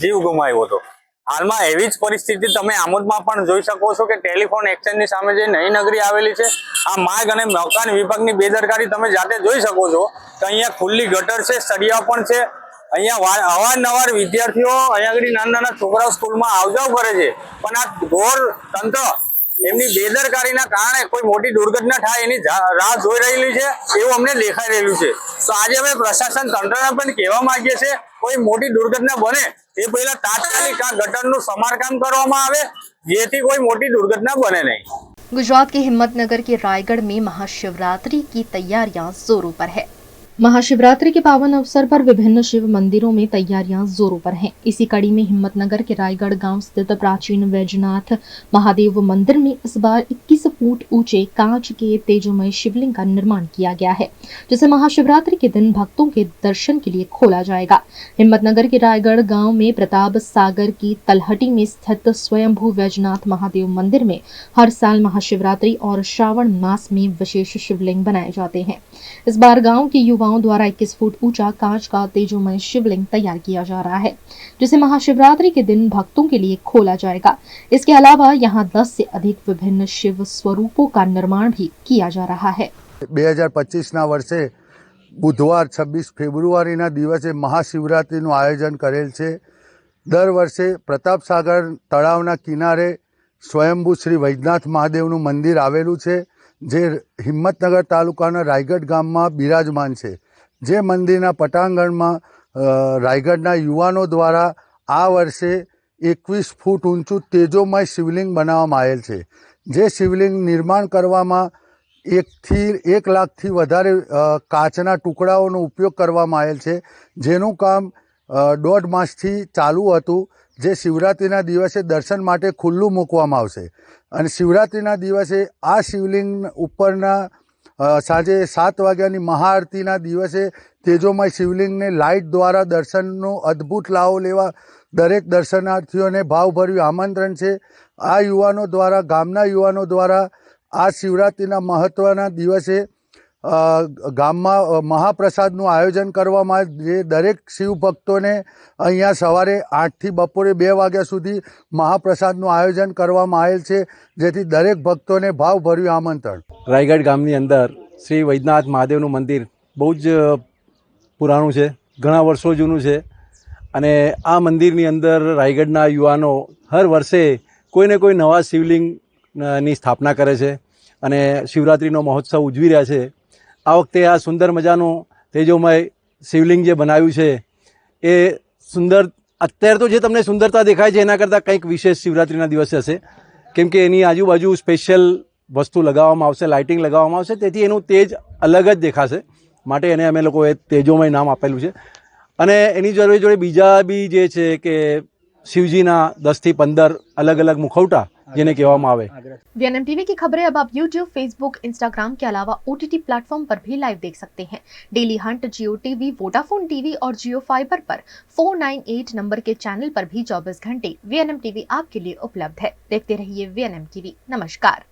જીવ ગુમાવ્યો હતો। હાલમાં એવી જ પરિસ્થિતિ તમે આમોદમાં પણ જોઈ શકો છો કે ટેલિફોન એક્સચેન્જની સામે જે નઈ નગરી આવેલી છે આ માર્ગ અને મકાન વિભાગની બેદરકારી તમે જાતે જોઈ શકો છો કે અહીંયા ખુલ્લી ગટર છે, સળિયા પણ છે। અહીંયા અવારનવાર વિદ્યાર્થીઓ અહીંયા આગળ નાના છોકરાઓ સ્કૂલમાં આવજાવ કરે છે, પણ આ ઘોર તંત્ર એમની બેદરકારીના કારણે કોઈ મોટી દુર્ઘટના થાય એની રાહ જોઈ રહેલી છે એવું અમને દેખાઈ રહેલું છે। તો આજે અમે પ્રશાસન તંત્રને પણ કહેવા માંગીએ છીએ કોઈ મોટી દુર્ઘટના બને એ પહેલા તાત્કાલિક આ ગટરનું સમારકામ કરવામાં આવે જેથી કોઈ મોટી દુર્ઘટના બને નહીં। गुजरात के हिम्मतनगर के रायगढ़ में महाशिवरात्रि की तैयारियां जोरों पर है। महाशिवरात्रि के पावन अवसर पर विभिन्न शिव मंदिरों में तैयारियां जोरों पर हैं। इसी कड़ी में हिम्मतनगर के रायगढ़ गांव स्थित प्राचीन वैजनाथ महादेव मंदिर में इस बार 21 फुट ऊंचे कांच के तेजोमय शिवलिंग का निर्माण किया गया है, जिसे महाशिवरात्रि के दिन भक्तों के दर्शन के लिए खोला जाएगा। हिम्मतनगर के रायगढ़ गांव में प्रताप सागर की तलहटी में स्थित स्वयंभू वैजनाथ महादेव मंदिर में हर साल महाशिवरात्रि और श्रावण मास में विशेष शिवलिंग बनाए जाते हैं। इस बार गांव के युवाओं द्वारा 21 फुट ऊंचा कांच का तेजोमय शिवलिंग तैयार किया जा रहा है, जिसे महाशिवरात्रि के दिन भक्तों के लिए खोला जाएगा। इसके अलावा यहाँ 10 से अधिक विभिन्न शिव स्वरूपों का निर्माण भी किया जा रहा है। 2025 वर्षे बुधवार 26 फेब्रुआरीना दिवसे महाशिवरात्रिનું આયોજન કરેલ છે। દર વર્ષે પ્રતાપસાગર તળાવના કિનારે સ્વયંભૂ શ્રી વૈદ્યનાથ મહાદેવનું મંદિર આવેલું છે, જે હિંમતનગર તાલુકાના રાયગઢ ગામમાં બિરાજમાન છે। જે મંદિરના પટાંગણમાં રાયગઢના યુવાનો દ્વારા આ વર્ષે 21 ફૂટ ઊંચું તેજોમય શિવલિંગ બનાવવામાં આવેલ છે। જે શિવલિંગ નિર્માણ કરવામાં 1 લાખથી વધારે કાચના ટુકડાઓનો ઉપયોગ કરવામાં આવેલ છે, જેનું કામ 1.5 માસથી ચાલુ હતું, જે શિવરાત્રિના દિવસે દર્શન માટે ખુલ્લું મૂકવામાં આવશે। અને શિવરાત્રિના દિવસે આ શિવલિંગ ઉપરના સાંજે 7 વાગ્યાની મહાઆરતીના દિવસે તેજોમય શિવલિંગને લાઇટ દ્વારા દર્શનનો અદ્ભુત લાવો લેવા દરેક દર્શનાર્થીઓને ભાવભર્યું આમંત્રણ છે। આ યુવાનો દ્વારા, ગામના યુવાનો દ્વારા આ શિવરાત્રિના મહત્ત્વના દિવસે ગામમાં મહાપ્રસાદનું આયોજન કરવામાં આવે, જે દરેક શિવ ભક્તોને અહીંયા સવારે 8 થી બપોરે 2 વાગ્યા સુધી મહાપ્રસાદનું આયોજન કરવામાં આવેલ છે, જેથી દરેક ભક્તોને ભાવભર્યું આમંત્રણ। રાયગઢ ગામની અંદર શ્રી વૈદ્યનાથ મહાદેવનું મંદિર બહુ જ પુરાણું છે, ઘણા વર્ષો જૂનું છે, અને આ મંદિરની અંદર રાયગઢના યુવાનો હર વર્ષે કોઈને કોઈ નવા શિવલિંગની સ્થાપના કરે છે અને શિવરાત્રિનો મહોત્સવ ઉજવી રહ્યા છે। આ વખતે આ સુંદર મજાનું તેજોમય શિવલિંગ જે બનાવ્યું છે એ સુંદર, અત્યારે તો જે તમને સુંદરતા દેખાય છે એના કરતાં કંઈક વિશેષ શિવરાત્રિના દિવસે હશે, કેમ કે એની આજુબાજુ સ્પેશિયલ વસ્તુ લગાવવામાં આવશે, લાઇટિંગ લગાવવામાં આવશે, તેથી એનું તેજ અલગ જ દેખાશે, માટે એને અમે લોકોએ તેજોમય નામ આપેલું છે। અને એની જોડે જોડે બીજા બી જે છે કે શિવજીના 10 થી 15 અલગ અલગ મુખવટા જેને કહેવામાં આવે। वीएनएम टीवी की खबरें अब आप यूट्यूब, फेसबुक, इंस्टाग्राम के अलावा ओटीटी प्लेटफॉर्म पर भी लाइव देख सकते हैं। डेली हंट, जियो टीवी, वोडाफोन टीवी और जियो फाइबर पर 498 नंबर के चैनल पर भी 24 घंटे वीएनएम टीवी आपके लिए उपलब्ध है। देखते रहिए वीएनएम टीवी। नमस्कार।